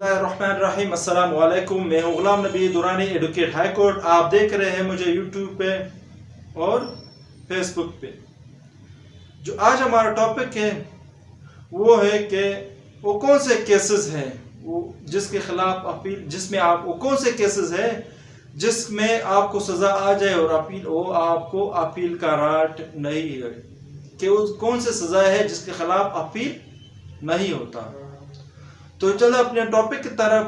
बिस्मिल्लाहिर्रहमानिर्रहीम। अस्सलाम वालेकुम। मैं हूं Ghulam Nabi Durrani, advocate high court. आप देख रहे हैं मुझे यूट्यूब पे और फेसबुक पे। जो आज हमारा टॉपिक है वो है कि वो कौन से केसेस हैं वो जिसके खिलाफ अपील, जिसमें आप वो कौन से केसेस हैं जिसमें आपको सज़ा आ जाए और अपील वो आपको अपील का राइट नहीं है, कि वो कौन से सज़ा है जिसके खिलाफ अपील नहीं होता। तो चलो अपने टॉपिक की तरफ।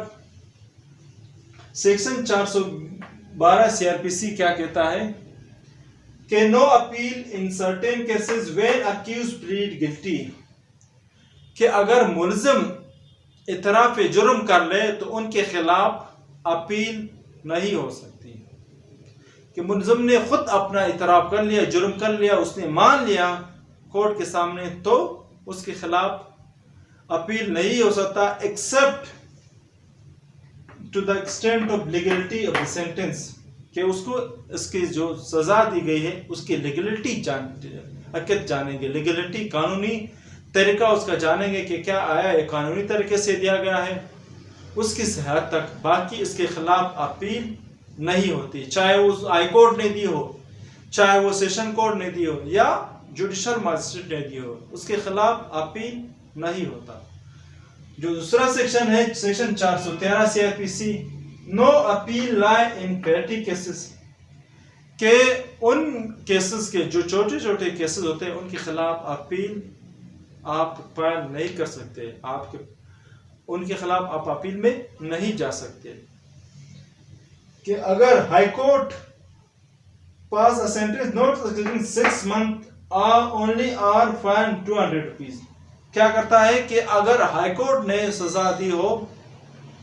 सेक्शन 412 सीआरपीसी क्या कहता है कि no appeal in certain cases when accused plead guilty, कि अगर मुलजिम इतराफ जुर्म कर ले तो उनके खिलाफ अपील नहीं हो सकती। कि मुलजिम ने खुद अपना इतराफ कर लिया, जुर्म कर लिया, उसने मान लिया कोर्ट के सामने, तो उसके खिलाफ अपील नहीं हो सकता except to the extent of legality of the sentence, कि उसको इसकी जो सजा दी गई है उसकी लीगलिटी हकीकत जानेंगे, लीगलिटी कानूनी तरीका उसका जानेंगे कि क्या आया है, कानूनी तरीके से दिया गया है, उसकी सेहत तक। बाकी इसके खिलाफ अपील नहीं होती, चाहे वो हाई कोर्ट ने दी हो, चाहे वो सेशन कोर्ट ने दी हो या जुडिशल मजिस्ट्रेट ने दी हो, उसके खिलाफ अपील नहीं होता। जो दूसरा सेक्शन है सेक्शन 413 सीआरपीसी, नो अपील लाई इन पेटी केसेस, के उन केसेस के जो छोटे छोटे केसेस होते हैं उनके खिलाफ अपील आप फाइल नहीं कर सकते, आपके उनके खिलाफ आप अपील में नहीं जा सकते। कि अगर high court pass a sentence not exceeding 6 month only or fine 200 rupees, क्या करता है कि अगर हाई कोर्ट ने सजा दी हो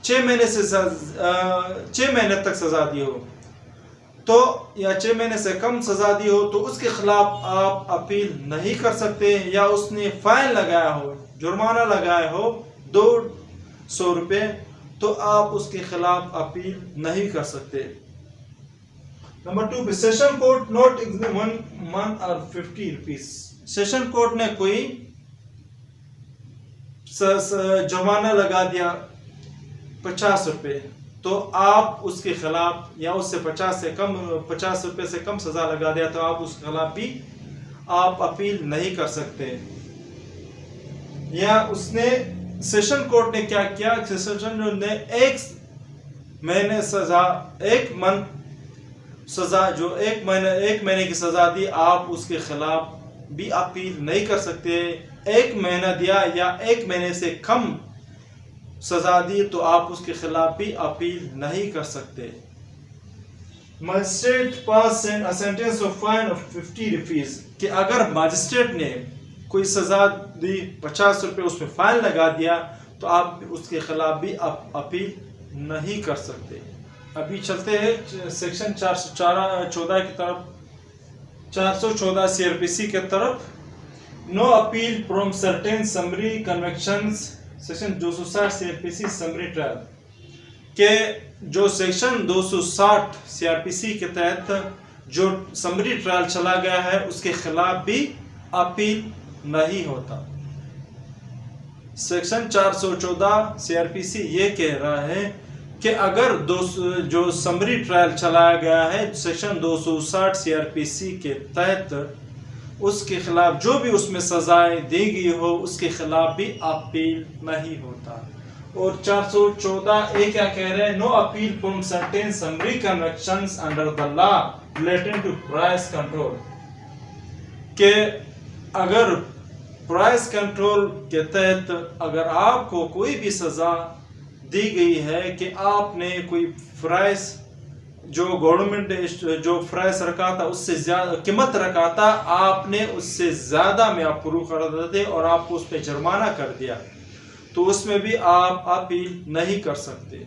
6 महीने से 6 महीने तक सजा दी हो तो, या 6 महीने से कम सजा दी हो, तो उसके खिलाफ आप अपील नहीं कर सकते। या उसने फाइन लगाया हो, जुर्माना लगाया हो 200 रुपये, तो आप उसके खिलाफ अपील नहीं कर सकते। Number 2, session court not 1 month और 50 रुपीज, सेशन कोर्ट ने कोई जुर्माना लगा दिया 50 रुपये, तो आप उसके खिलाफ, या उससे 50 रुपये से कम सजा लगा दिया, तो आप उसके खिलाफ भी आप अपील नहीं कर सकते। या उसने सेशन कोर्ट ने क्या किया, सेशन ने 1 महीने सजा, 1 मंथ सजा, जो 1 महीने की सजा दी, आप उसके खिलाफ भी अपील नहीं कर सकते। 1 महीना दिया या 1 महीने से कम सजा दी, तो आप उसके खिलाफ भी अपील नहीं कर सकते। Magistrate pass a sentence of fine of 50 rupees, कि अगर मजिस्ट्रेट ने कोई सजा दी 50 रुपये, उसमें फाइन लगा दिया, तो आप उसके खिलाफ भी अपील नहीं कर सकते। अभी चलते हैं सेक्शन 414 की तरफ, 414 सीआरपीसी की तरफ। No appeal from certain summary convictions, section 260 CrPC summary trial, के जो सेक्शन 260 सीआरपीसी के तहत जो समरी ट्रायल चला गया है उसके खिलाफ भी अपील नहीं होता। सेक्शन 414 सीआरपीसी ये कह रहा है कि अगर जो समरी ट्रायल चलाया गया है सेक्शन 260 सीआरपीसी के तहत, उसके खिलाफ जो भी उसमें सजाएं दी गई हो उसके खिलाफ भी अपील नहीं होता। और 414 ए क्या कह रहे हैं, no appeal from certain summary convictions under the law related to price control, के अगर प्राइस कंट्रोल के तहत अगर आपको कोई भी सजा दी गई है कि आपने कोई प्राइस, जो गवर्नमेंट ने जो प्राइस रखा था उससे ज्यादा कीमत रखा था, आपने उससे ज्यादा में अप्रूव कर देते और आपको उस पर जुर्माना कर दिया, तो उसमें भी आप अपील नहीं कर सकते।